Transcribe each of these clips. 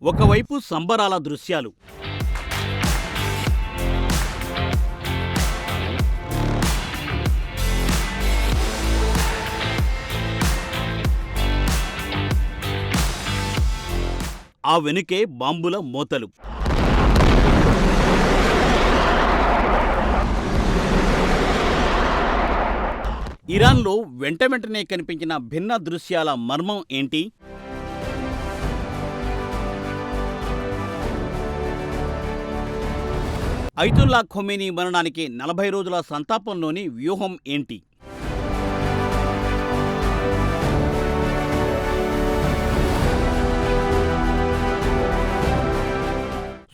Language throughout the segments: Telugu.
ఒకవైపు సంబరాల దృశ్యాలు, ఆ వెనుకే బాంబుల మోతలు. ఇరాన్లో వెంటనే కనిపించిన భిన్న దృశ్యాల మర్మం ఏంటి? అయతుల్లా ఖొమేనీ మరణానికి 40 రోజుల సంతాపంలోని వ్యూహం ఏంటి?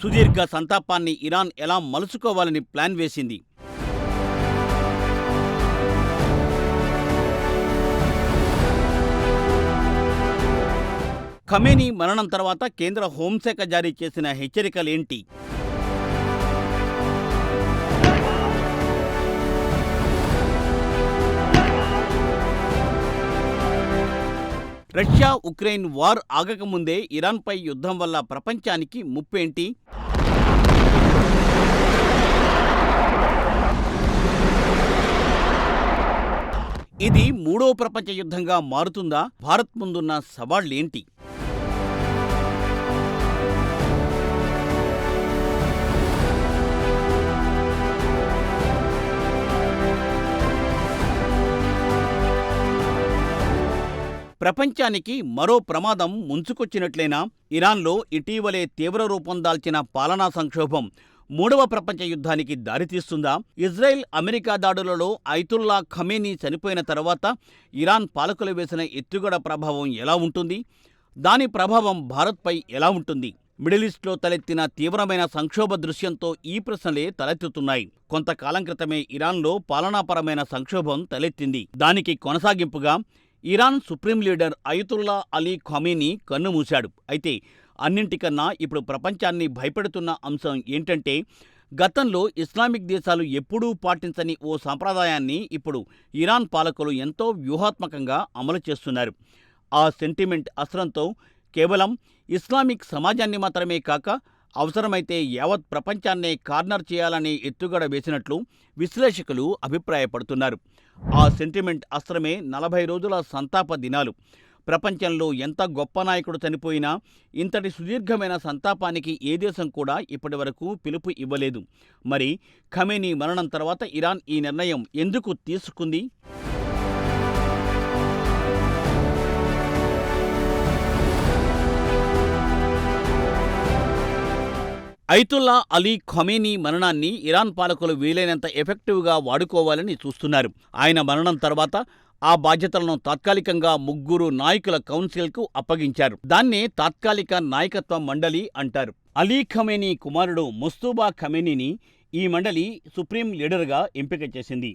సుదీర్ఘ సంతాపాన్ని ఇరాన్ ఎలా మలుచుకోవాలని ప్లాన్ వేసింది? ఖమేనీ మరణం తర్వాత కేంద్ర హోంశాఖ జారీ చేసిన హెచ్చరికలేంటి? రష్యా ఉక్రెయిన్ వార్ ఆగకముందే ఇరాన్పై యుద్ధం వల్ల ప్రపంచానికి ముప్పేంటి? ఇది మూడో ప్రపంచ యుద్ధంగా మారుతుందా? భారత్ ముందున్న సవాళ్లేంటి? ప్రపంచానికి మరో ప్రమాదం ముంచుకొచ్చినట్లేనా? ఇరాన్లో ఇటీవలే తీవ్ర రూపం దాల్చిన పాలనా సంక్షోభం మూడవ ప్రపంచ యుద్ధానికి దారితీస్తుందా? ఇజ్రాయెల్ అమెరికా దాడులలో అయతుల్లా ఖమేనీ చనిపోయిన తర్వాత ఇరాన్ పాలకులు వేసిన ఎత్తుగడ ప్రభావం ఎలా ఉంటుంది? దాని ప్రభావం భారత్పై ఎలా ఉంటుంది? మిడిలిస్ట్లో తలెత్తిన తీవ్రమైన సంక్షోభ దృశ్యంతో ఈ ప్రశ్నలే తలెత్తుతున్నాయి. కొంతకాలం క్రితమే ఇరాన్లో పాలనాపరమైన సంక్షోభం తలెత్తింది. దానికి కొనసాగింపుగా Iran supreme leader Ayatollah Ali Khamenei కన్నుమూశాడు. అయితే అన్నింటికన్నా ఇప్పుడు ప్రపంచాన్ని భయపెడుతున్న అంశం ఏంటంటే, గతంలో ఇస్లామిక్ దేశాలు ఎప్పుడూ పాటించని ఓ సంప్రదాయాన్ని ఇప్పుడు ఇరాన్ పాలకులు ఎంతో వ్యూహాత్మకంగా అమలు చేస్తున్నారు. ఆ సెంటిమెంట్ అస్త్రంతో కేవలం ఇస్లామిక్ సమాజాన్ని మాత్రమే కాక అవసరమైతే యావత్ ప్రపంచాన్నే కార్నర్ చేయాలనే ఎత్తుగడ వేసినట్లు విశ్లేషకులు అభిప్రాయపడుతున్నారు. ఆ సెంటిమెంట్ అస్త్రమే 40 రోజుల సంతాప దినాలు. ప్రపంచంలో ఎంత గొప్ప నాయకుడు చనిపోయినా ఇంతటి సుదీర్ఘమైన సంతాపానికి ఏ దేశం కూడా ఇప్పటివరకు పిలుపు ఇవ్వలేదు. మరి ఖమేనీ మరణం తర్వాత ఇరాన్ ఈ నిర్ణయం ఎందుకు తీసుకుంది? అయతుల్లా అలీ ఖమేనీ మరణాన్ని ఇరాన్ పాలకులు వీలైనంత ఎఫెక్టివ్గా వాడుకోవాలని చూస్తున్నారు. ఆయన మరణం తర్వాత ఆ బాధ్యతలను తాత్కాలికంగా 3 నాయకుల కౌన్సిల్కు అప్పగించారు. దాన్నే తాత్కాలిక నాయకత్వ మండలి అంటారు. అలీ ఖమేనీ కుమారుడు ముస్తఫా ఖమేనీని ఈ మండలి సుప్రీం లీడర్గా ఎంపిక చేసింది.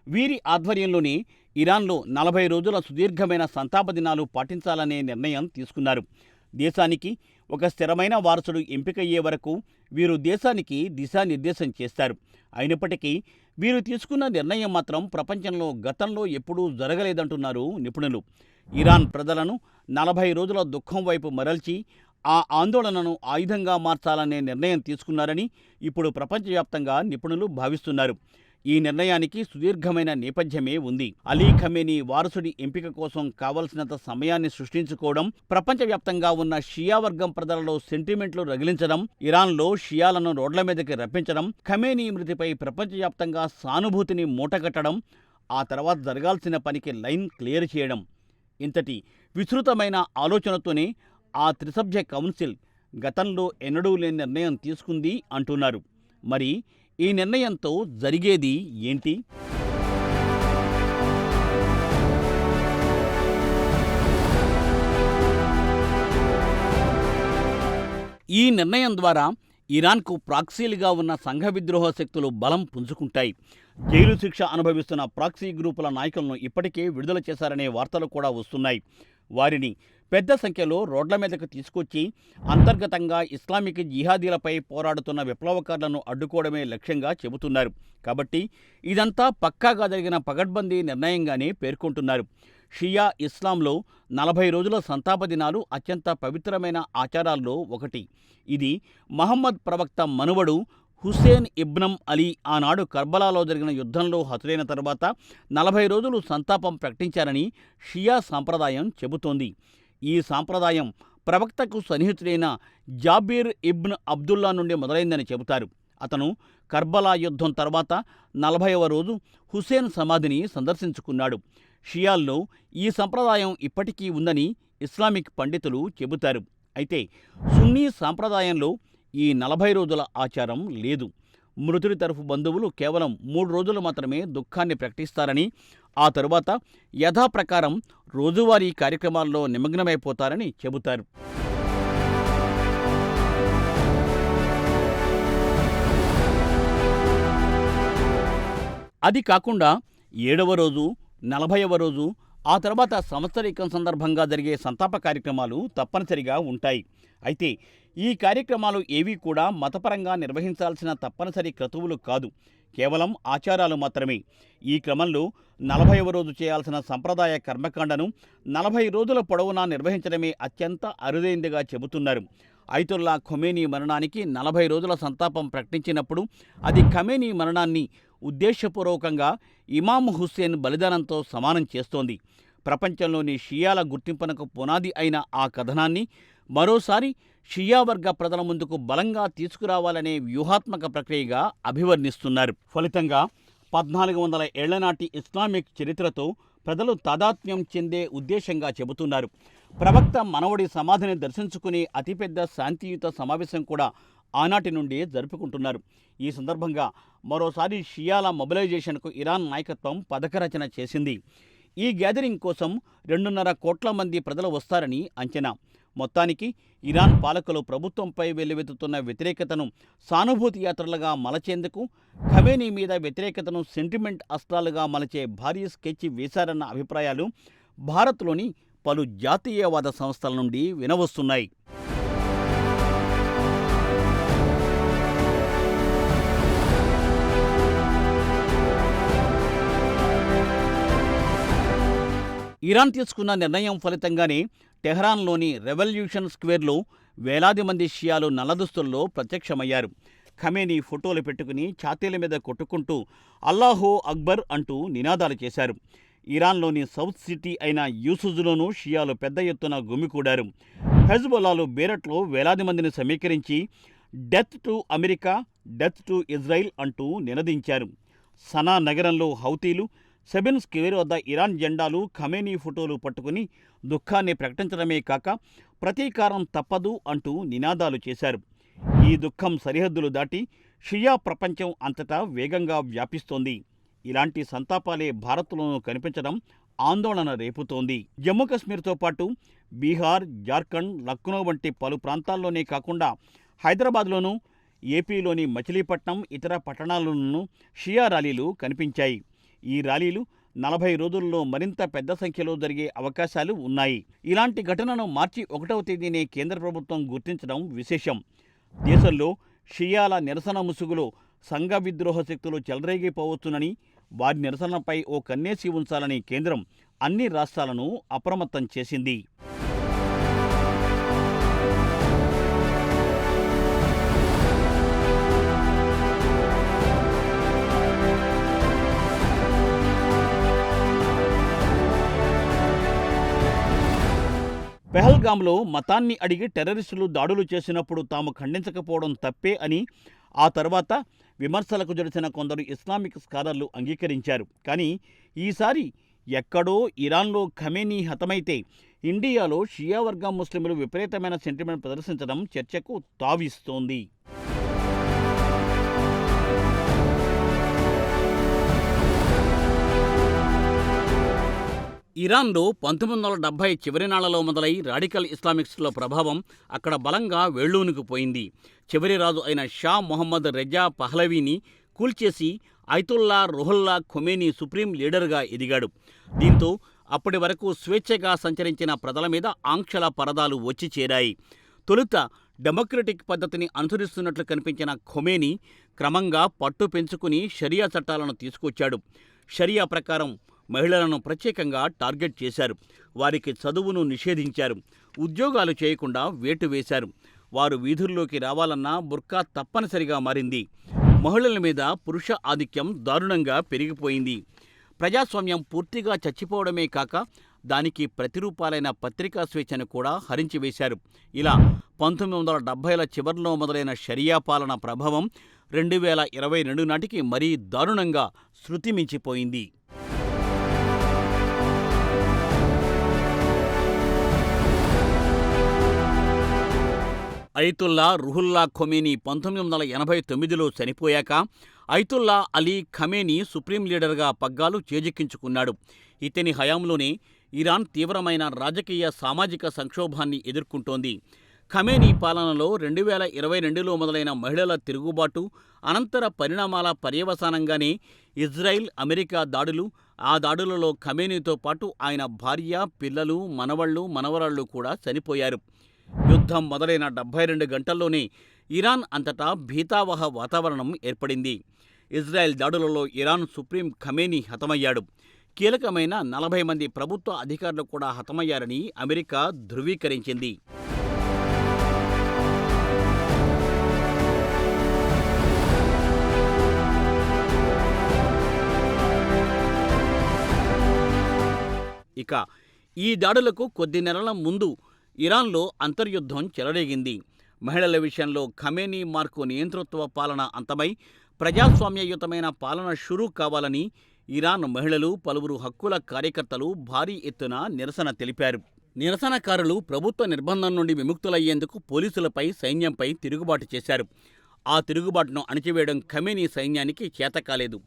వీరి ఆధ్వర్యంలోనే ఇరాన్లో 40 రోజుల సుదీర్ఘమైన సంతాప దినాలు పాటించాలనే నిర్ణయం తీసుకున్నారు. దేశానికి ఒక స్థిరమైన వారసుడు ఎంపికయ్యే వరకు వీరు దేశానికి దిశానిర్దేశం చేస్తారు. అయినప్పటికీ వీరు తీసుకున్న నిర్ణయం మాత్రం ప్రపంచంలో గతంలో ఎప్పుడూ జరగలేదంటున్నారు నిపుణులు. ఇరాన్ ప్రజలను 40 రోజుల దుఃఖం వైపు మరల్చి ఆ ఆందోళనను ఆయుధంగా మార్చాలనే నిర్ణయం తీసుకున్నారని ఇప్పుడు ప్రపంచవ్యాప్తంగా నిపుణులు భావిస్తున్నారు. ఈ నిర్ణయానికి సుదీర్ఘమైన నేపథ్యమే ఉంది. అలీ ఖమేనీ వారసుడి ఎంపిక కోసం కావలసినంత సమయాన్ని సృష్టించుకోవడం, ప్రపంచవ్యాప్తంగా ఉన్న షియా వర్గం ప్రజలలో సెంటిమెంట్లు రగిలించడం, ఇరాన్లో షియాలను రోడ్ల మీదకి రప్పించడం, ఖమేనీ మృతిపై ప్రపంచవ్యాప్తంగా సానుభూతిని మూటగట్టడం, ఆ తర్వాత జరగాల్సిన పనికి లైన్ క్లియర్ చేయడం. ఇంతటి విస్తృతమైన ఆలోచనతోనే ఆ త్రిసభ్య కౌన్సిల్ గతంలో ఎన్నడూ లేని నిర్ణయం తీసుకుంది అంటున్నారు. మరి ఈ నిర్ణయంతో జరిగేది ఏంటి? ఈ నిర్ణయం ద్వారా ఇరాన్కు ప్రాక్సీలుగా ఉన్న సంఘ విద్రోహ శక్తులు బలం పుంజుకుంటాయి. జైలు శిక్ష అనుభవిస్తున్న ప్రాక్సీ గ్రూపుల నాయకులను ఇప్పటికే విడుదల చేశారనే వార్తలు కూడా వస్తున్నాయి. వారిని పెద్ద సంఖ్యలో రోడ్ల మీదకు తీసుకొచ్చి అంతర్గతంగా ఇస్లామిక్ జిహాదీలపై పోరాడుతున్న విప్లవకారులను అడ్డుకోవడమే లక్ష్యంగా చెబుతున్నారు. కాబట్టి ఇదంతా పక్కాగా జరిగిన పగడ్బందీ నిర్ణయంగానే పేర్కొంటున్నారు. షియా ఇస్లాంలో 40 రోజుల సంతాప దినాలు అత్యంత పవిత్రమైన ఆచారాల్లో ఒకటి. ఇది మహమ్మద్ ప్రవక్త మనువడు హుస్సేన్ ఇబ్న్ అలీ ఆనాడు కర్బలాలో జరిగిన యుద్ధంలో హతులైన తర్వాత 40 రోజులు సంతాపం ప్రకటించారని షియా సాంప్రదాయం చెబుతోంది. ఈ సాంప్రదాయం ప్రవక్తకు సన్నిహితుడైన జాబీర్ ఇబ్న్ అబ్దుల్లా నుండి మొదలైందని చెబుతారు. అతను కర్బలా యుద్ధం తర్వాత 40వ రోజు హుస్సేన్ సమాధిని సందర్శించుకున్నాడు. షియాల్లో ఈ సంప్రదాయం ఇప్పటికీ ఉందని ఇస్లామిక్ పండితులు చెబుతారు. అయితే సున్నీ సాంప్రదాయంలో ఈ 40 రోజుల ఆచారం లేదు. మృతుడి తరఫు బంధువులు కేవలం 3 రోజులు మాత్రమే దుఃఖాన్ని ప్రకటిస్తారని, ఆ తరువాత యథాప్రకారం రోజువారీ కార్యక్రమాల్లో నిమగ్నమైపోతారని చెబుతారు. అది కాకుండా 7వ రోజు, 40వ రోజు, ఆ తర్వాత సంవత్సరీకం సందర్భంగా జరిగే సంతాప కార్యక్రమాలు తప్పనిసరిగా ఉంటాయి. అయితే ఈ కార్యక్రమాలు ఏవీ కూడా మతపరంగా నిర్వహించాల్సిన తప్పనిసరి క్రతువులు కాదు, కేవలం ఆచారాలు మాత్రమే. ఈ క్రమంలో 40వ రోజు చేయాల్సిన సంప్రదాయ కర్మకాండను 40 రోజుల పొడవునా నిర్వహించడమే అత్యంత అరుదైందిగా చెబుతున్నారు. అయతుల్లా ఖొమేనీ మరణానికి 40 రోజుల సంతాపం ప్రకటించినప్పుడు అది ఖమేనీ మరణాన్ని ఉద్దేశపూర్వకంగా ఇమాం హుస్సేన్ బలిదానంతో సమానం చేస్తోంది. ప్రపంచంలోని షియాల గుర్తింపునకు పునాది అయిన ఆ కథనాన్ని మరోసారి షియా వర్గ ప్రజల ముందుకు బలంగా తీసుకురావాలనే వ్యూహాత్మక ప్రక్రియగా అభివర్ణిస్తున్నారు. ఫలితంగా 1400 ఏళ్ల నాటి ఇస్లామిక్ చరిత్రతో ప్రజలు తాదాత్మ్యం చెందే ఉద్దేశంగా చెబుతున్నారు. ప్రవక్త మనవడి సమాధిని దర్శించుకునే అతిపెద్ద శాంతియుత సమావేశం కూడా ఆనాటి నుండి జరుపుకుంటున్నారు. ఈ సందర్భంగా మరోసారి షియాల మొబిలైజేషన్కు ఇరాన్ నాయకత్వం పథకరచన చేసింది. ఈ గ్యాదరింగ్ కోసం 2.5 కోట్ల మంది ప్రజలు వస్తారని అంచనా. మొత్తానికి ఇరాన్ పాలకులు ప్రభుత్వంపై వెల్లువెత్తుతున్న వ్యతిరేకతను సానుభూతి యాత్రలుగా మలచేందుకు, ఖమేనీ మీద వ్యతిరేకతను సెంటిమెంట్ అస్త్రాలుగా మలచే భారీ స్కెచ్ వేశారన్న అభిప్రాయాలు భారత్లోని పలు జాతీయవాద సంస్థల నుండి వినవస్తున్నాయి. ఇరాన్ తీసుకున్న నిర్ణయం ఫలితంగానే టెహ్రాన్లోని రెవల్యూషన్ స్క్వేర్లో వేలాది మంది షియాలు నల్లదుస్తుల్లో ప్రత్యక్షమయ్యారు. ఖమేనీ ఫోటోలు పెట్టుకుని ఛాతీల మీద కొట్టుకుంటూ అల్లాహో అక్బర్ అంటూ నినాదాలు చేశారు. ఇరాన్లోని సౌత్ సిటీ అయిన యూసుజ్లోనూ షియాలు పెద్ద ఎత్తున గుమికూడారు. హెజ్బొల్లాలు బేరట్లో వేలాది మందిని సమీకరించి death to America, death to Israel అంటూ నినదించారు. సనా నగరంలో హౌతీలు సెబెన్ స్క్వేర్ వద్ద ఇరాన్ జెండాలు, ఖమేనీ ఫోటోలు పట్టుకుని దుఃఖాన్ని ప్రకటించడమే కాక ప్రతీకారం తప్పదు అంటూ నినాదాలు చేశారు. ఈ దుఃఖం సరిహద్దులు దాటి షియా ప్రపంచం అంతటా వేగంగా వ్యాపిస్తోంది. ఇలాంటి సంతాపాలే భారత్లోనూ కనిపించడం ఆందోళన రేపుతోంది. జమ్మూ కశ్మీర్తో పాటు బీహార్, జార్ఖండ్, లక్నో వంటి పలు ప్రాంతాల్లోనే కాకుండా హైదరాబాద్లోనూ, ఏపీలోని మచిలీపట్నం, ఇతర పట్టణాల్లోనూ షియా ర్యాలీలు కనిపించాయి. ఈ ర్యాలీలు 40 రోజుల్లో మరింత పెద్ద సంఖ్యలో జరిగే అవకాశాలు ఉన్నాయి. ఇలాంటి ఘటనను మార్చి 1వ తేదీనే కేంద్ర ప్రభుత్వం గుర్తించడం విశేషం. దేశంలో షియాల నిరసన ముసుగులో సంఘ విద్రోహ శక్తులు చెలరేగిపోవచ్చునని, వారి నిరసనపై ఓ కన్నేసి ఉంచాలని కేంద్రం అన్ని రాష్ట్రాలను అప్రమత్తం చేసింది. పెహల్గాంలో మతాన్ని అడిగి టెర్రరిస్టులు దాడులు చేసినప్పుడు తాము ఖండించకపోవడం తప్పే అని ఆ తర్వాత విమర్శలకు జరిసిన కొందరు ఇస్లామిక్ స్కాలర్లు అంగీకరించారు. కానీ ఈసారి ఎక్కడో ఇరాన్లో ఖమేనీ హతమైతే ఇండియాలో షియా వర్గం ముస్లింలు విపరీతమైన సెంటిమెంట్ ప్రదర్శించడం చర్చకు తావిస్తోంది. ఇరాన్లో 1970 చివరి నాళ్లలో మొదలై రాడికల్ ఇస్లామిక్స్ల ప్రభావం అక్కడ బలంగా వేళ్లూనుకుపోయింది. చివరి రాజు అయిన షా మొహమ్మద్ రెజా పహ్లవీని కూల్చేసి అయతుల్లా రుహుల్లా ఖొమేనీ సుప్రీం లీడర్గా ఎదిగాడు. దీంతో అప్పటి వరకు స్వేచ్ఛగా సంచరించిన ప్రజల మీద ఆంక్షల పరదాలు వచ్చి చేరాయి. తొలుత డెమోక్రటిక్ పద్ధతిని అనుసరిస్తున్నట్లు కనిపించిన ఖొమేనీ క్రమంగా పట్టు పెంచుకుని షరియా చట్టాలను తీసుకొచ్చాడు. షరియా ప్రకారం మహిళలను ప్రత్యేకంగా టార్గెట్ చేశారు. వారికి చదువును నిషేధించారు. ఉద్యోగాలు చేయకుండా వేటు వేశారు. వారు వీధుల్లోకి రావాలన్నా బుర్కా తప్పనిసరిగా మారింది. మహిళల మీద పురుష ఆధిక్యం దారుణంగా పెరిగిపోయింది. ప్రజాస్వామ్యం పూర్తిగా చచ్చిపోవడమే కాక దానికి ప్రతిరూపాలైన పత్రికా స్వేచ్ఛను కూడా హరించివేశారు. ఇలా 1970ల చివర్లో మొదలైన షరియా పాలన ప్రభావం 2022 నాటికి మరీ దారుణంగా శృతిమించిపోయింది. అయతుల్లా రుహుల్లా ఖొమేనీ 1989లో చనిపోయాక అయతుల్లా అలీ ఖమేనీ సుప్రీం లీడర్గా పగ్గాలు చేజిక్కించుకున్నాడు. ఇతని హయాంలోనే ఇరాన్ తీవ్రమైన రాజకీయ సామాజిక సంక్షోభాన్ని ఎదుర్కొంటోంది. ఖమేనీ పాలనలో 2022లో మొదలైన మహిళల తిరుగుబాటు, అనంతర పరిణామాల పర్యవసానంగానే ఇజ్రాయిల్, అమెరికా దాడులు, ఆ దాడులలో ఖమేనీతో పాటు ఆయన భార్య, పిల్లలు, మనవళ్లు, మనవరాళ్లు కూడా చనిపోయారు. యుద్ధం మొదలైన 72 గంటల్లోనే ఇరాన్ అంతటా భీతావహ వాతావరణం ఏర్పడింది. ఇజ్రాయెల్ దాడులలో ఇరాన్ సుప్రీం ఖమేనీ హతమయ్యాడు. కీలకమైన 40 మంది ప్రభుత్వ అధికారులు కూడా హతమయ్యారని అమెరికా ధృవీకరించింది. ఇక ఈ దాడులకు కొద్ది నెలల ముందు ఇరాన్లో అంతర్యుద్ధం చెలరేగింది. మహిళల విషయంలో ఖమేనీ మార్కు నియంతృత్వ పాలన అంతమై ప్రజాస్వామ్యయుతమైన పాలన షురూ కావాలని ఇరాన్ మహిళలు, పలువురు హక్కుల కార్యకర్తలు భారీ ఎత్తున నిరసన తెలిపారు. నిరసనకారులు ప్రభుత్వ నిర్బంధం నుండి విముక్తులయ్యేందుకు పోలీసులపై, సైన్యంపై తిరుగుబాటు చేశారు. ఆ తిరుగుబాటును అణిచివేయడం ఖమేనీ సైన్యానికి చేతకాలేదు.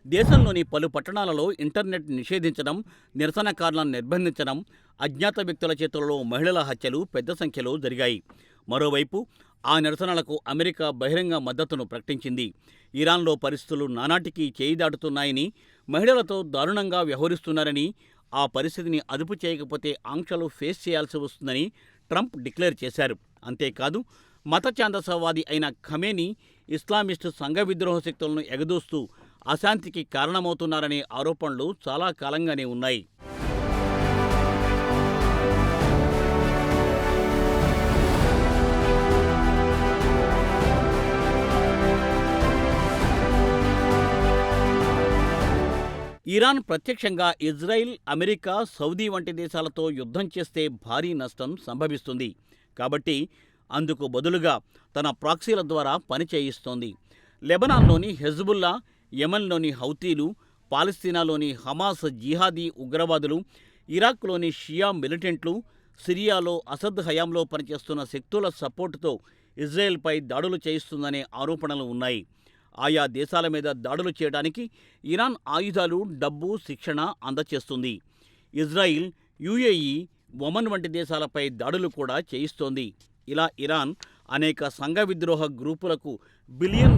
దేశంలోని పలు పట్టణాలలో ఇంటర్నెట్ నిషేధించడం, నిరసనకారులను నిర్బంధించడం, అజ్ఞాత వ్యక్తుల చేతులలో మహిళల హత్యలు పెద్ద సంఖ్యలో జరిగాయి. మరోవైపు ఆ నిరసనలకు అమెరికా బహిరంగ మద్దతును ప్రకటించింది. ఇరాన్లో పరిస్థితులు నానాటికీ చేయి దాటుతున్నాయని, మహిళలతో దారుణంగా వ్యవహరిస్తున్నారని, ఆ పరిస్థితిని అదుపు చేయకపోతే ఆంక్షలు ఫేస్ చేయాల్సి వస్తుందని ట్రంప్ డిక్లేర్ చేశారు. అంతేకాదు మత ఛాందసవాది అయిన ఖమేనీ ఇస్లామిస్టు సంఘ విద్రోహ శక్తులను ఎగదోస్తూ అశాంతికి కారణమవుతున్నారనే ఆరోపణలు చాలా కాలంగానే ఉన్నాయి. ఇరాన్ ప్రత్యక్షంగా ఇజ్రాయిల్, అమెరికా, సౌదీ వంటి దేశాలతో యుద్ధం చేస్తే భారీ నష్టం సంభవిస్తుంది. కాబట్టి అందుకు బదులుగా తన ప్రాక్సీల ద్వారా పని చేయిస్తోంది. లెబనాన్లోని హెజ్బుల్లా, యెమెన్లోని హౌతీలు, పాలస్తీనాలోని హమాస్ జిహాదీ ఉగ్రవాదులు, ఇరాక్లోని షియా మిలిటెంట్లు, సిరియాలో అసద్ హయాంలో పనిచేస్తున్న శక్తుల సపోర్టుతో ఇజ్రాయెల్పై దాడులు చేయిస్తుందనే ఆరోపణలు ఉన్నాయి. ఆయా దేశాల మీద దాడులు చేయడానికి ఇరాన్ ఆయుధాలు, డబ్బు, శిక్షణ అందచేస్తుంది. ఇజ్రాయిల్, యుఏఈ, ఒమన్ వంటి దేశాలపై దాడులు కూడా చేయిస్తోంది. ఇలా ఇరాన్ అనేక సంఘ విద్రోహ గ్రూపులకు $బిలియన్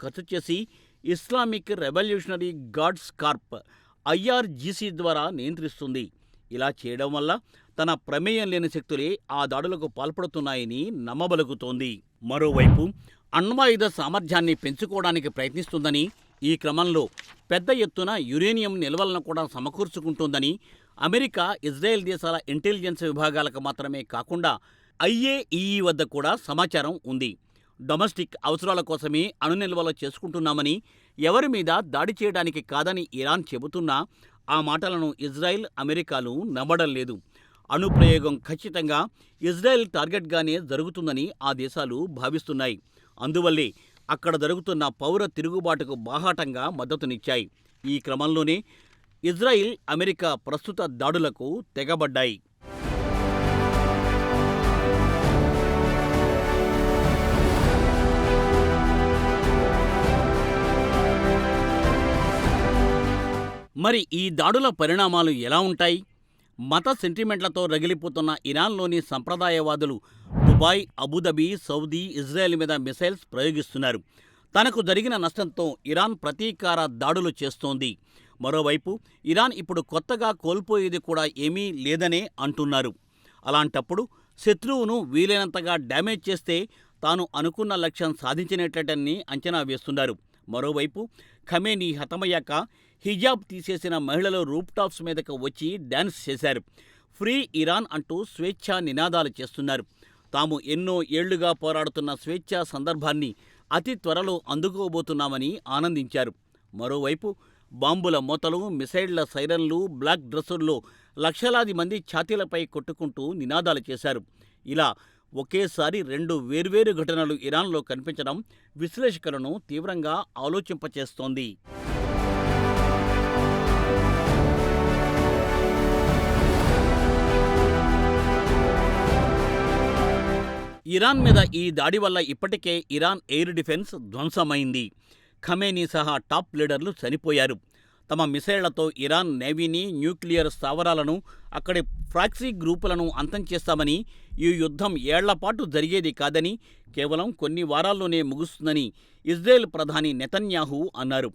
ఖర్చు చేసి Islamic revolutionary guards Corp IRGC ద్వారా నియంత్రిస్తుంది. ఇలా చేయడం వల్ల తన ప్రమేయం లేని శక్తులే ఆ దాడులకు పాల్పడుతున్నాయని నమ్మబలుగుతోంది. మరోవైపు అణ్వాయుధ సామర్థ్యాన్ని పెంచుకోవడానికి ప్రయత్నిస్తుందని, ఈ క్రమంలో పెద్ద ఎత్తున యురేనియం నిల్వలను కూడా సమకూర్చుకుంటోందని అమెరికా, ఇజ్రాయెల్ దేశాల ఇంటెలిజెన్స్ విభాగాలకు మాత్రమే కాకుండా IAEA వద్ద కూడా సమాచారం ఉంది. డొమెస్టిక్ అవసరాల కోసమే అణు నిల్వలు చేసుకుంటున్నామని, ఎవరి మీద దాడి చేయడానికి కాదని ఇరాన్ చెబుతున్నా ఆ మాటలను ఇజ్రాయెల్, అమెరికాలు నమ్మడం లేదు. అణుప్రయోగం ఖచ్చితంగా ఇజ్రాయెల్ టార్గెట్గానే జరుగుతుందని ఆ దేశాలు భావిస్తున్నాయి. అందువల్లే అక్కడ జరుగుతున్న పౌర తిరుగుబాటుకు బాహాటంగా మద్దతునిచ్చాయి. ఈ క్రమంలోనే ఇజ్రాయిల్, అమెరికా ప్రస్తుత దాడులకు తెగబడ్డాయి. మరి ఈ దాడుల పరిణామాలు ఎలా ఉంటాయి? మత సెంటిమెంట్లతో రగిలిపోతున్న ఇరాన్లోని సంప్రదాయవాదులు దుబాయ్, అబుదబి, సౌదీ, ఇజ్రాయెల్ మీద మిసైల్స్ ప్రయోగిస్తున్నారు. తనకు జరిగిన నష్టంతో ఇరాన్ ప్రతీకార దాడులు చేస్తోంది. మరోవైపు ఇరాన్ ఇప్పుడు కొత్తగా కోల్పోయేది కూడా ఏమీ లేదనే అంటున్నారు. అలాంటప్పుడు శత్రువును వీలైనంతగా డ్యామేజ్ చేస్తే తాను అనుకున్న లక్ష్యం సాధించినట్లేటని అంచనా వేస్తున్నారు. మరోవైపు ఖమేనీ హతమయ్యాక హిజాబ్ తీసేసిన మహిళలు రూఫ్టాప్స్ మీదకు వచ్చి డ్యాన్స్ చేశారు. ఫ్రీ ఇరాన్ అంటూ స్వేచ్ఛా నినాదాలు చేస్తున్నారు. తాము ఎన్నో ఏళ్లుగా పోరాడుతున్న స్వేచ్ఛా సందర్భాన్ని అతి త్వరలో అందుకోబోతున్నామని ఆనందించారు. మరోవైపు బాంబుల మోతలు, మిసైళ్ల సైరన్లు, బ్లాక్ డ్రెస్సుల్లో లక్షలాది మంది ఛాతీలపై కొట్టుకుంటూ నినాదాలు చేశారు. ఇలా ఒకేసారి రెండు వేర్వేరు ఘటనలు ఇరాన్లో కనిపించడం విశ్లేషకులను తీవ్రంగా ఆలోచింపచేస్తోంది. ఇరాన్ మీద ఈ దాడి వల్ల ఇప్పటికే ఇరాన్ ఎయిర్ డిఫెన్స్ ధ్వంసమైంది. ఖమేనీ సహా టాప్ లీడర్లు చనిపోయారు. తమ మిసైళ్లతో ఇరాన్ నేవీని, న్యూక్లియర్ స్థావరాలను, అక్కడి ప్రాక్సీ గ్రూపులను అంతం చేస్తామని, ఈ యుద్ధం ఏళ్లపాటు జరిగేది కాదని, కేవలం కొన్ని వారాల్లోనే ముగుస్తుందని ఇజ్రాయెల్ ప్రధాని నెతన్యాహు అన్నారు.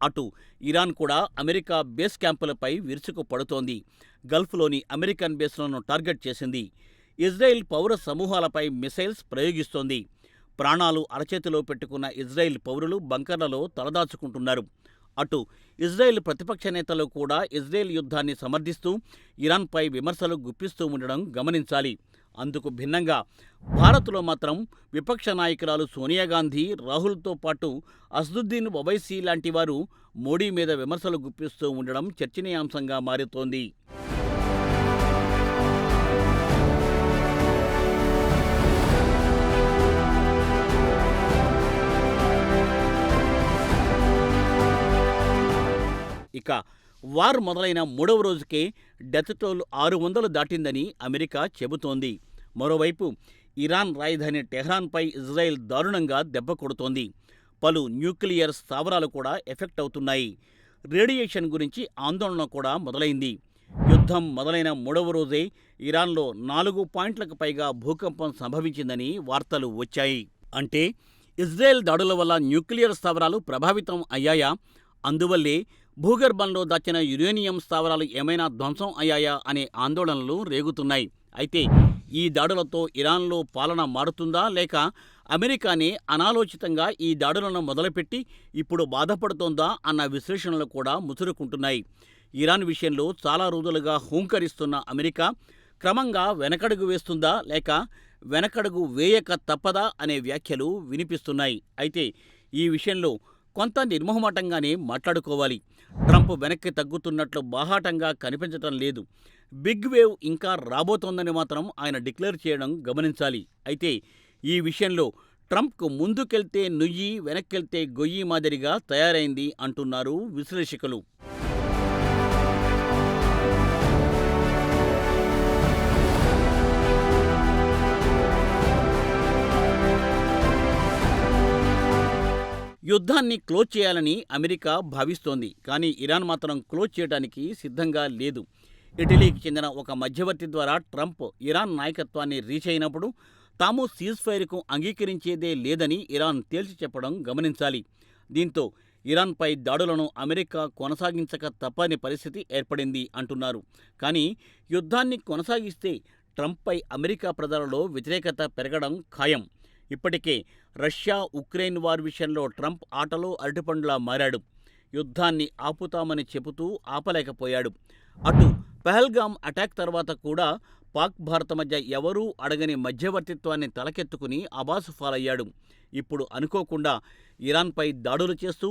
అటు ఇరాన్ కూడా అమెరికా బేస్ క్యాంపులపై విరుచుకుపడుతోంది. గల్ఫ్లోని అమెరికన్ బేస్లను టార్గెట్ చేసింది. ఇజ్రాయెల్ పౌర సమూహాలపై మిసైల్స్ ప్రయోగిస్తోంది. ప్రాణాలు అరచేతిలో పెట్టుకున్న ఇజ్రాయెల్ పౌరులు బంకర్లలో తలదాచుకుంటున్నారు. అటు ఇజ్రాయెల్ ప్రతిపక్ష నేతలు కూడా ఇజ్రాయెల్ యుద్ధాన్ని సమర్థిస్తూ ఇరాన్పై విమర్శలు గుప్పిస్తూ ఉండడం గమనించాలి. అందుకు భిన్నంగా భారత్లో మాత్రం విపక్ష నాయకురాలు సోనియా గాంధీ, రాహుల్తో పాటు అసదుద్దీన్ ఒవైసీ లాంటి వారు మోడీ మీద విమర్శలు గుప్పిస్తూ ఉండడం చర్చనీయాంశంగా మారుతోంది. ఇక వార్ మొదలైన 3వ రోజుకే డెత్ టోల్ 600 దాటిందని అమెరికా చెబుతోంది. మరోవైపు ఇరాన్ రాజధాని టెహ్రాన్పై ఇజ్రాయెల్ దారుణంగా దెబ్బ కొడుతోంది. పలు న్యూక్లియర్ స్థావరాలు కూడా ఎఫెక్ట్ అవుతున్నాయి. రేడియేషన్ గురించి ఆందోళన కూడా మొదలైంది. యుద్ధం మొదలైన 3వ రోజే ఇరాన్లో 4 పాయింట్లకు పైగా భూకంపం సంభవించిందని వార్తలు వచ్చాయి. అంటే ఇజ్రాయెల్ దాడుల వల్ల న్యూక్లియర్ స్థావరాలు ప్రభావితం అయ్యాయా? అందువల్లే భూగర్భంలో దాచిన యురేనియం స్థావరాలు ఏమైనా ధ్వంసం అయ్యాయా అనే ఆందోళనలు రేగుతున్నాయి. అయితే ఈ దాడులతో ఇరాన్లో పాలన మారుతుందా, లేక అమెరికానే అనాలోచితంగా ఈ దాడులను మొదలుపెట్టి ఇప్పుడు బాధపడుతోందా అన్న విశ్లేషణలు కూడా ముసురుకుంటున్నాయి. ఇరాన్ విషయంలో చాలా రోజులుగా హూంకరిస్తున్న అమెరికా క్రమంగా వెనకడుగు వేస్తుందా, లేక వెనకడుగు వేయక తప్పదా అనే వ్యాఖ్యలు వినిపిస్తున్నాయి. అయితే ఈ విషయంలో కొంత నిర్మోహమాటంగానే మాట్లాడుకోవాలి. ట్రంప్ వెనక్కి తగ్గుతున్నట్లు బాహాటంగా కనిపించటం లేదు. బిగ్ వేవ్ ఇంకా రాబోతోందని మాత్రం ఆయన డిక్లేర్ చేయడం గమనించాలి. అయితే ఈ విషయంలో ట్రంప్కు ముందుకెళ్తే నుయ్యి, వెనక్కెళ్తే గొయ్యి మాదిరిగా తయారైంది అంటున్నారు విశ్లేషకులు. యుద్ధాన్ని క్లోజ్ చేయాలని అమెరికా భావిస్తోంది. కానీ ఇరాన్ మాత్రం క్లోజ్ చేయడానికి సిద్ధంగా లేదు. ఇటలీకి చెందిన ఒక మధ్యవర్తి ద్వారా ట్రంప్ ఇరాన్ నాయకత్వాన్ని రీచ్ అయినప్పుడు తాము సీజ్ ఫైర్కు అంగీకరించేదే లేదని ఇరాన్ తేల్చి చెప్పడం గమనించాలి. దీంతో ఇరాన్పై దాడులను అమెరికా కొనసాగించక తప్పని పరిస్థితి ఏర్పడింది అంటున్నారు. కానీ యుద్ధాన్ని కొనసాగిస్తే ట్రంప్పై అమెరికా ప్రజలలో వ్యతిరేకత పెరగడం ఖాయం. ఇప్పటికే రష్యా ఉక్రెయిన్ వార్ విషయంలో ట్రంప్ ఆటలో అరటిపండులా మారాడు. యుద్ధాన్ని ఆపుతామని చెబుతూ ఆపలేకపోయాడు. అటు పహల్గామ్ అటాక్ తర్వాత కూడా పాక్ భారత మధ్య ఎవరూ అడగని మధ్యవర్తిత్వాన్ని తలకెత్తుకుని అబాసుపాలయ్యాడు. ఇప్పుడు అనుకోకుండా ఇరాన్పై దాడులు చేస్తూ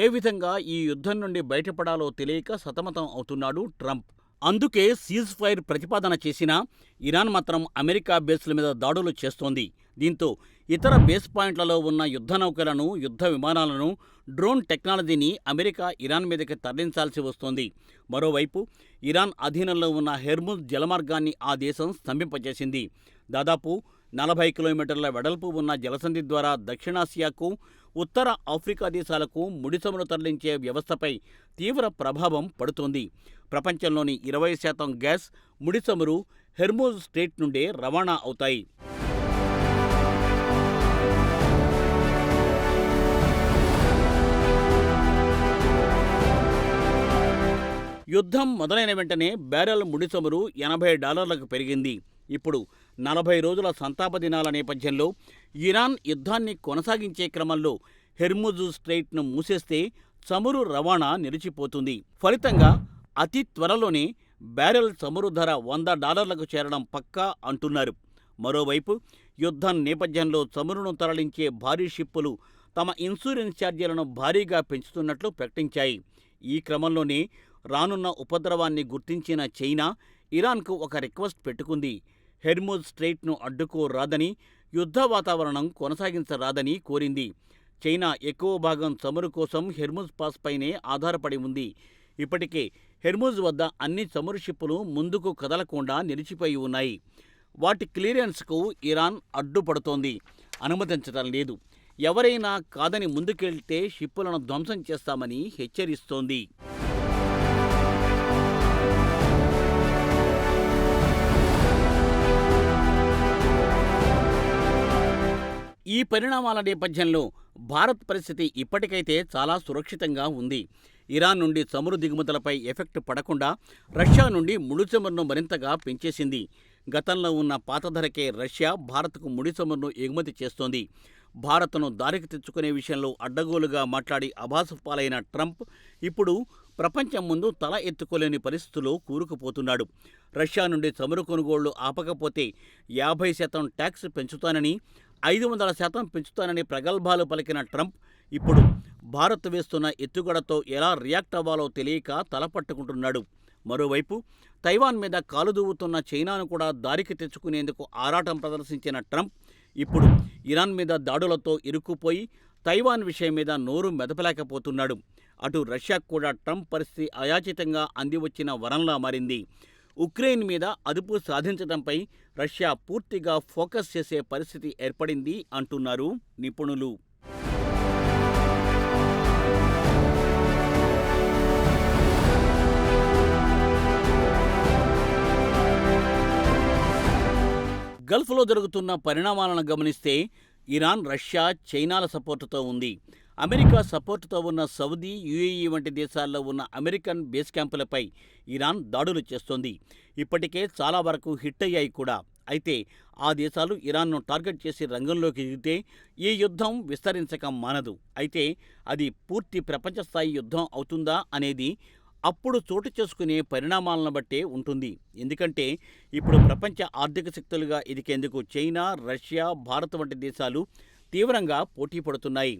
ఏ విధంగా ఈ యుద్ధం నుండి బయటపడాలో తెలియక సతమతం అవుతున్నాడు ట్రంప్. అందుకే సీజ్ ఫైర్ ప్రతిపాదన చేసినా ఇరాన్ మాత్రం అమెరికా బేస్ల మీద దాడులు చేస్తోంది. దీంతో ఇతర బేస్ పాయింట్లలో ఉన్న యుద్ధ నౌకలను, యుద్ధ విమానాలను, డ్రోన్ టెక్నాలజీని అమెరికా ఇరాన్ మీదకి తరలించాల్సి వస్తోంది. మరోవైపు ఇరాన్ అధీనంలో ఉన్న హెర్ముజ్ జలమార్గాన్ని ఆ దేశం స్తంభింపచేసింది. దాదాపు 40 కిలోమీటర్ల వెడల్పు ఉన్న జలసంధి ద్వారా దక్షిణాసియాకు, ఉత్తర ఆఫ్రికా దేశాలకు ముడిచమురు తరలించే వ్యవస్థపై తీవ్ర ప్రభావం పడుతోంది. ప్రపంచంలోని 20% గ్యాస్, ముడిచమురు హెర్ముజ్ స్ట్రెయిట్ నుండే రవాణా అవుతాయి. యుద్ధం మొదలైన వెంటనే బ్యారెల్ ముడిచమురు $80 పెరిగింది. ఇప్పుడు 40 రోజుల సంతాప దినాల నేపథ్యంలో ఇరాన్ యుద్ధాన్ని కొనసాగించే క్రమంలో హెర్ముజ్ స్ట్రెయిట్ను మూసేస్తే చమురు రవాణా నిలిచిపోతుంది. ఫలితంగా అతి త్వరలోనే బ్యారెల్ చమురు ధర $100లకు చేరడం పక్కా అంటున్నారు. మరోవైపు యుద్ధం నేపథ్యంలో చమురును తరలించే భారీ షిప్పులు తమ ఇన్సూరెన్స్ ఛార్జీలను భారీగా పెంచుతున్నట్లు ప్రకటించాయి. ఈ క్రమంలోనే రానున్న ఉపద్రవాన్ని గుర్తించిన చైనా ఇరాన్కు ఒక రిక్వెస్ట్ పెట్టుకుంది. హెర్ముజ్ స్ట్రెయిట్ను అడ్డుకోరాదని, యుద్ధ వాతావరణం కొనసాగించరాదని కోరింది. చైనా ఎక్కువ భాగం చమురు కోసం హెర్ముజ్ పాస్ పైనే ఆధారపడి ఉంది. ఇప్పటికే హెర్ముజ్ వద్ద అన్ని చమురు షిప్పులు ముందుకు కదలకుండా నిలిచిపోయి ఉన్నాయి. వాటి క్లియరెన్స్కు ఇరాన్ అడ్డుపడుతోంది, అనుమతించడం లేదు. ఎవరైనా కాదని ముందుకెళ్తే షిప్పులను ధ్వంసం చేస్తామని హెచ్చరిస్తోంది. ఈ పరిణామాల నేపథ్యంలో భారత్ పరిస్థితి ఇప్పటికైతే చాలా సురక్షితంగా ఉంది. ఇరాన్ నుండి చమురు దిగుమతులపై ఎఫెక్ట్ పడకుండా రష్యా నుండి ముడి చమురును మరింతగా పెంచేసింది. గతంలో ఉన్న పాత ధరకే రష్యా భారత్కు ముడి చమురును ఎగుమతి చేస్తోంది. భారత్ను దారికి తెచ్చుకునే విషయంలో అడ్డగోలుగా మాట్లాడి అభాసుపాలైన ట్రంప్ ఇప్పుడు ప్రపంచం ముందు తల ఎత్తుకోలేని పరిస్థితుల్లో కూరుకుపోతున్నాడు. రష్యా నుండి చమురు కొనుగోళ్లు ఆపకపోతే 50% ట్యాక్స్ పెంచుతానని, 500% పెంచుతానని ప్రగల్భాలు పలికిన ట్రంప్ ఇప్పుడు భారత్ వేస్తున్న ఎత్తుగడతో ఎలా రియాక్ట్ అవ్వాలో తెలియక తలపట్టుకుంటున్నాడు. మరోవైపు తైవాన్ మీద కాలుదువ్వుతున్న చైనాను కూడా దారికి తెచ్చుకునేందుకు ఆరాటం ప్రదర్శించిన ట్రంప్ ఇప్పుడు ఇరాన్ మీద దాడులతో ఇరుక్కుపోయి తైవాన్ విషయం మీద నోరు మెదపలేకపోతున్నాడు. అటు రష్యాకు కూడా ట్రంప్ పరిస్థితి అయాచితంగా అందివచ్చిన వరంలా మారింది. ఉక్రెయిన్ మీద అదుపు సాధించడంపై రష్యా పూర్తిగా ఫోకస్ చేసే పరిస్థితి ఏర్పడింది అంటున్నారు నిపుణులు. గల్ఫ్లో జరుగుతున్న పరిణామాలను గమనిస్తే ఇరాన్, రష్యా, చైనాల సపోర్టుతో ఉంది. అమెరికా సపోర్టుతో ఉన్న సౌదీ, యుఏఈ వంటి దేశాల్లో ఉన్న అమెరికన్ బేస్ క్యాంపులపై ఇరాన్ దాడులు చేస్తోంది. ఇప్పటికే చాలా వరకు హిట్ అయ్యాయి కూడా. అయితే ఆ దేశాలు ఇరాన్ను టార్గెట్ చేసి రంగంలోకి దిగితే ఈ యుద్ధం విస్తరించక మానదు. అయితే అది పూర్తి ప్రపంచ స్థాయి యుద్ధం అవుతుందా అనేది అప్పుడు చోటు చేసుకునే పరిణామాలను బట్టే ఉంటుంది. ఎందుకంటే ఇప్పుడు ప్రపంచ ఆర్థిక శక్తులుగా ఎదిగేందుకు చైనా, రష్యా, భారత్ వంటి దేశాలు తీవ్రంగా పోటీ పడుతున్నాయి.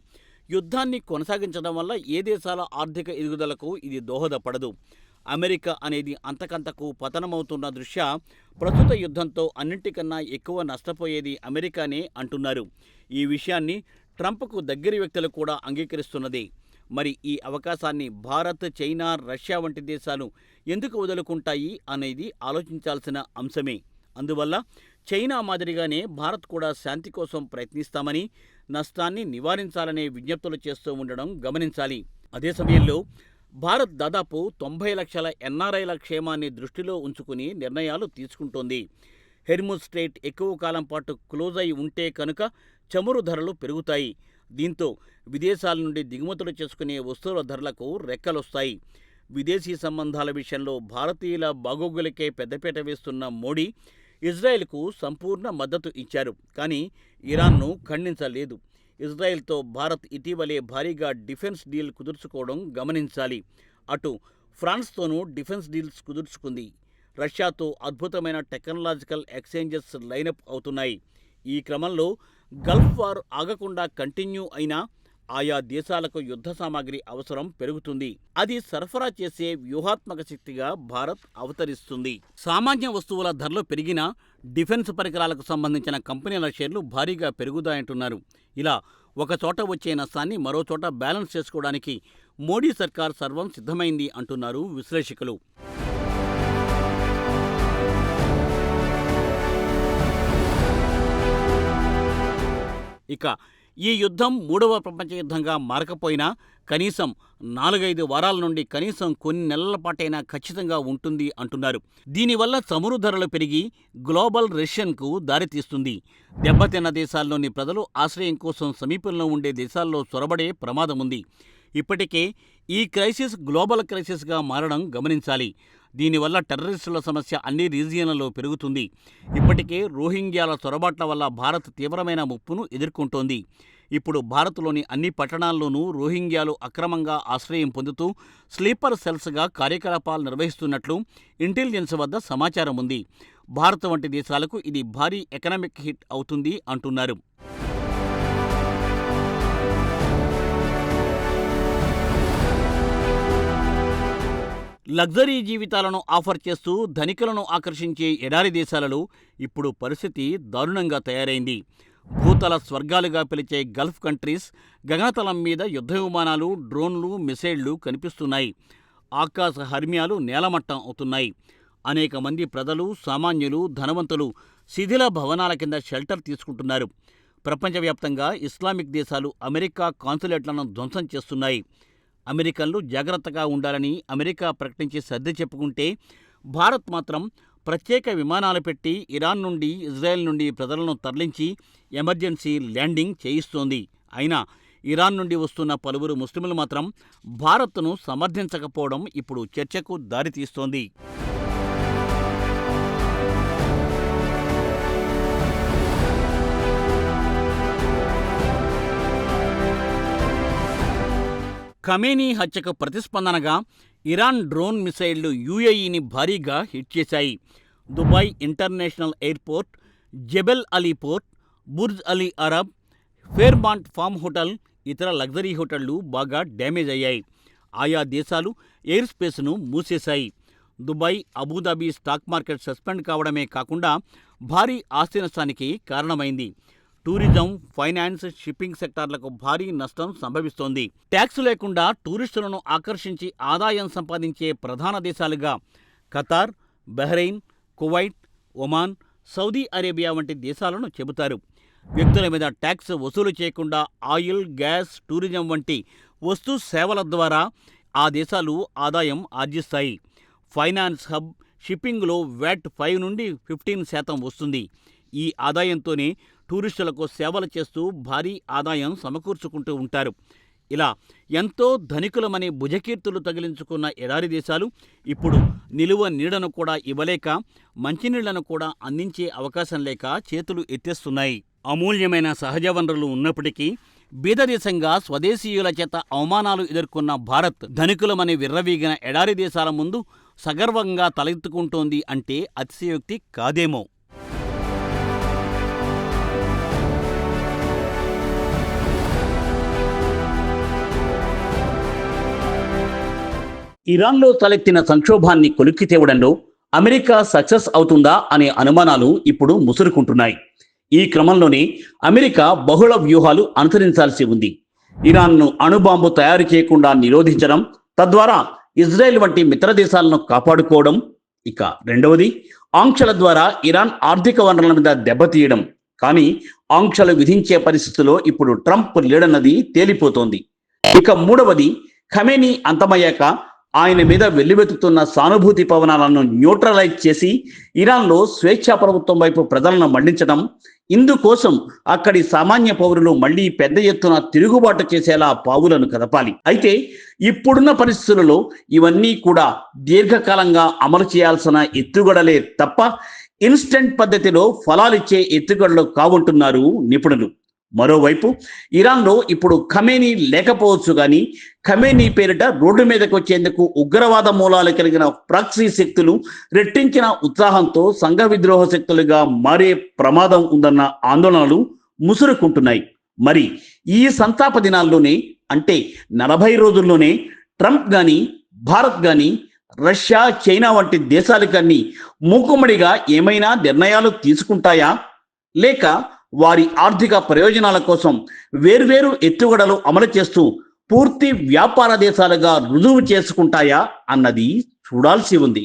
యుద్ధాన్ని కొనసాగించడం వల్ల ఏ దేశాల ఆర్థిక ఎదుగుదలకు ఇది దోహదపడదు. అమెరికా అనేది అంతకంతకు పతనమవుతున్న దృష్ట్యా ప్రస్తుత యుద్ధంతో అన్నింటికన్నా ఎక్కువ నష్టపోయేది అమెరికానే అంటున్నారు. ఈ విషయాన్ని ట్రంప్కు దగ్గరి వ్యక్తులు కూడా అంగీకరిస్తున్నదే. మరి ఈ అవకాశాన్ని భారత్, చైనా, రష్యా వంటి దేశాలు ఎందుకు వదులుకుంటాయి అనేది ఆలోచించాల్సిన అంశమే. అందువల్ల చైనా మాదిరిగానే భారత్ కూడా శాంతి కోసం ప్రయత్నిస్తామని, నష్టాన్ని నివారించాలనే విజ్ఞప్తులు చేస్తూ ఉండడం గమనించాలి. అదే సమయంలో భారత్ దాదాపు 90 లక్షల ఎన్ఆర్ఐల క్షేమాన్ని దృష్టిలో ఉంచుకుని నిర్ణయాలు తీసుకుంటోంది. హెర్ముజ్ స్ట్రెయిట్ ఎక్కువ కాలం పాటు క్లోజ్ అయి ఉంటే కనుక చమురు ధరలు పెరుగుతాయి. దీంతో విదేశాల నుండి దిగుమతులు చేసుకునే వస్తువుల ధరలకు రెక్కలొస్తాయి. విదేశీ సంబంధాల విషయంలో భారతీయుల బాగోగులకే పెద్దపీట వేస్తున్న మోడీ ఇజ్రాయెల్కు సంపూర్ణ మద్దతు ఇచ్చారు. కానీ ఇరాన్ను ఖండించలేదు. ఇజ్రాయెల్తో భారత్ ఇటీవలే భారీగా డిఫెన్స్ డీల్ కుదుర్చుకోవడం గమనించాలి. అటు ఫ్రాన్స్తోనూ డిఫెన్స్ డీల్స్ కుదుర్చుకుంది. రష్యాతో అద్భుతమైన టెక్నాలజికల్ ఎక్స్చేంజెస్ లైనప్ అవుతున్నాయి. ఈ క్రమంలో గల్ఫ్ వార్ ఆగకుండా కంటిన్యూ అయినా ఆయా దేశాలకు యుద్ధ సామాగ్రి అవసరం పెరుగుతుంది. అది సరఫరా చేసే వ్యూహాత్మక శక్తిగా భారత్ అవతరిస్తుంది. సామాన్య వస్తువుల ధరలు పెరిగినా డిఫెన్స్ పరికరాలకు సంబంధించిన కంపెనీల షేర్లు భారీగా పెరుగుతాయంటున్నారు. ఇలా ఒకచోట వచ్చే నష్టాన్ని మరోచోట బ్యాలెన్స్ చేసుకోవడానికి మోడీ సర్కార్ సర్వం సిద్ధమైంది అంటున్నారు విశ్లేషకులు. ఇక ఈ యుద్ధం మూడవ ప్రపంచ యుద్ధంగా మారకపోయినా కనీసం 4-5 వారాల నుండి కనీసం కొన్ని నెలల పాటైనా ఖచ్చితంగా ఉంటుంది అంటున్నారు. దీనివల్ల చమురు ధరలు పెరిగి గ్లోబల్ రెసిషన్కు దారితీస్తుంది. దెబ్బతిన్న దేశాల్లోని ప్రజలు ఆశ్రయం కోసం సమీపంలో ఉండే దేశాల్లో చొరబడే ప్రమాదముంది. ఇప్పటికే ఈ క్రైసిస్ గ్లోబల్ క్రైసిస్గా మారడం గమనించాలి. దీనివల్ల టెర్రరిస్టుల సమస్య అన్ని రీజియన్లలో పెరుగుతుంది. ఇప్పటికే రోహింగ్యాల చొరబాట్ల వల్ల భారత్ తీవ్రమైన ముప్పును ఎదుర్కొంటోంది. ఇప్పుడు భారత్లోని అన్ని పట్టణాల్లోనూ రోహింగ్యాలు అక్రమంగా ఆశ్రయం పొందుతూ స్లీపర్ సెల్స్గా కార్యకలాపాలు నిర్వహిస్తున్నట్లు ఇంటెలిజెన్స్ వద్ద సమాచారం ఉంది. భారత్ వంటి దేశాలకు ఇది భారీ ఎకనామిక్ హిట్ అవుతుంది అంటున్నారు. లగ్జరీ జీవితాలను ఆఫర్ చేస్తూ ధనికులను ఆకర్షించే ఎడారి దేశాలలో ఇప్పుడు పరిస్థితి దారుణంగా తయారైంది. భూతల స్వర్గాలుగా పిలిచే గల్ఫ్ కంట్రీస్ గగనతలం మీద యుద్ధ విమానాలు, డ్రోన్లు, మిసైళ్లు కనిపిస్తున్నాయి. ఆకాశ హర్మ్యాలు నేలమట్టం అవుతున్నాయి. అనేక మంది ప్రజలు, సామాన్యులు, ధనవంతులు శిథిల భవనాల కింద షెల్టర్ తీసుకుంటున్నారు. ప్రపంచవ్యాప్తంగా ఇస్లామిక్ దేశాలు అమెరికా కాన్సులేట్లను ధ్వంసం చేస్తున్నాయి. అమెరికన్లు జాగ్రత్తగా ఉండాలని అమెరికా ప్రకటించి సర్ది చెప్పుకుంటే, భారత్ మాత్రం ప్రత్యేక విమానాలు పెట్టి ఇరాన్ నుండి, ఇజ్రాయెల్ నుండి ప్రజలను తరలించి ఎమర్జెన్సీ ల్యాండింగ్ చేయిస్తోంది. అయినా ఇరాన్ నుండి వస్తున్న పలువురు ముస్లింలు మాత్రం భారత్ను సమర్థించకపోవడం ఇప్పుడు చర్చకు దారితీస్తోంది. ఖమేనీ హత్యకు ప్రతిస్పందనగా ఇరాన్ డ్రోన్ మిసైళ్లు యూఏఈని భారీగా హిట్ చేశాయి. Dubai international airport, Jebel Ali port, Burj Al Arab, Fairmont Palm hotel, ఇతర లగ్జరీ హోటళ్లు బాగా డ్యామేజ్ అయ్యాయి. ఆయా దేశాలు ఎయిర్ స్పేస్ను మూసేశాయి. Dubai, Abu Dhabi stock market suspend కావడమే కాకుండా భారీ ఆస్తి నష్టానికి కారణమైంది. టూరిజం, ఫైనాన్స్, షిప్పింగ్ సెక్టార్లకు భారీ నష్టం సంభవిస్తోంది. ట్యాక్స్ లేకుండా టూరిస్టులను ఆకర్షించి ఆదాయం సంపాదించే ప్రధాన దేశాలుగా Qatar, Bahrain, Kuwait, Oman, Saudi Arabia వంటి దేశాలను చెబుతారు. వ్యక్తుల మీద ట్యాక్స్ వసూలు చేయకుండా ఆయిల్, గ్యాస్, టూరిజం వంటి వస్తు సేవల ద్వారా ఆ దేశాలు ఆదాయం ఆర్జిస్తాయి. ఫైనాన్స్ హబ్, షిప్పింగ్లో వ్యాట్ 5 నుండి 15% వస్తుంది. ఈ ఆదాయంతోనే టూరిస్టులకు సేవలు చేస్తూ భారీ ఆదాయం సమకూర్చుకుంటూ ఉంటారు. ఇలా ఎంతో ధనికులమని భుజకీర్తులు తగిలించుకున్న ఎడారి దేశాలు ఇప్పుడు నిలువ నీడను కూడా ఇవ్వలేక, మంచినీళ్లను కూడా అందించే అవకాశం లేక చేతులు ఎత్తేస్తున్నాయి. అమూల్యమైన సహజ వనరులు ఉన్నప్పటికీ బీదదేశంగా స్వదేశీయుల చేత అవమానాలు ఎదుర్కొన్న భారత్ ధనికులమని విర్రవీగిన ఎడారి దేశాల ముందు సగర్వంగా తలెత్తుకుంటోంది అంటే అతిశయోక్తి కాదేమో. ఇరాన్లో తలెత్తిన సంక్షోభాన్ని కొలిక్కి తేవడంలో అమెరికా సక్సెస్ అవుతుందా అనే అనుమానాలు ఇప్పుడు ముసురుకుంటున్నాయి. ఈ క్రమంలోనే అమెరికా బహుళ వ్యూహాలు అనుసరించాల్సి ఉంది. ఇరాన్ను అణుబాంబు తయారు చేయకుండా నిరోధించడం, తద్వారా ఇజ్రాయెల్ వంటి మిత్ర దేశాలను కాపాడుకోవడం. ఇక రెండవది, ఆంక్షల ద్వారా ఇరాన్ ఆర్థిక వనరుల మీద దెబ్బతీయడం. కానీ ఆంక్షలు విధించే పరిస్థితిలో ఇప్పుడు ట్రంప్ లేడన్నది తేలిపోతోంది. ఇక మూడవది, ఖమేనీ అంతమయ్యాక ఆయన మీద వెల్లువెత్తుతున్న సానుభూతి పవనాలను న్యూట్రలైజ్ చేసి ఇరాన్లో స్వేచ్ఛా ప్రభుత్వం వైపు ప్రజలను మళ్లించడం. ఇందుకోసం అక్కడి సామాన్య పౌరులు మళ్లీ పెద్ద ఎత్తున తిరుగుబాటు చేసేలా పావులను కదపాలి. అయితే ఇప్పుడున్న పరిస్థితులలో ఇవన్నీ కూడా దీర్ఘకాలంగా అమలు చేయాల్సిన ఎత్తుగడలే తప్ప ఇన్స్టెంట్ పద్ధతిలో ఫలాలిచ్చే ఎత్తుగడలు కావుంటున్నారు నిపుణులు. మరోవైపు ఇరాన్లో ఇప్పుడు ఖమేనీ లేకపోవచ్చు కానీ ఖమేనీ పేరిట రోడ్డు మీదకి వచ్చేందుకు ఉగ్రవాద మూలాలు కలిగిన ప్రాక్సీ శక్తులు రెట్టించిన ఉత్సాహంతో సంఘ విద్రోహ శక్తులుగా మారే ప్రమాదం ఉందన్న ఆందోళనలు ముసురుకుంటున్నాయి. మరి ఈ సంతాప దినాల్లోనే, అంటే 40 రోజుల్లోనే ట్రంప్ కానీ, భారత్ కానీ, రష్యా, చైనా వంటి దేశాలు కానీ మూకుమ్మడిగా ఏమైనా నిర్ణయాలు తీసుకుంటాయా, లేక వారి ఆర్థిక ప్రయోజనాల కోసం వేర్వేరు ఎత్తుగడలు అమలు చేస్తూ పూర్తి వ్యాపార దేశాలుగా రుజువు చేసుకుంటాయా అన్నది చూడాల్సి ఉంది.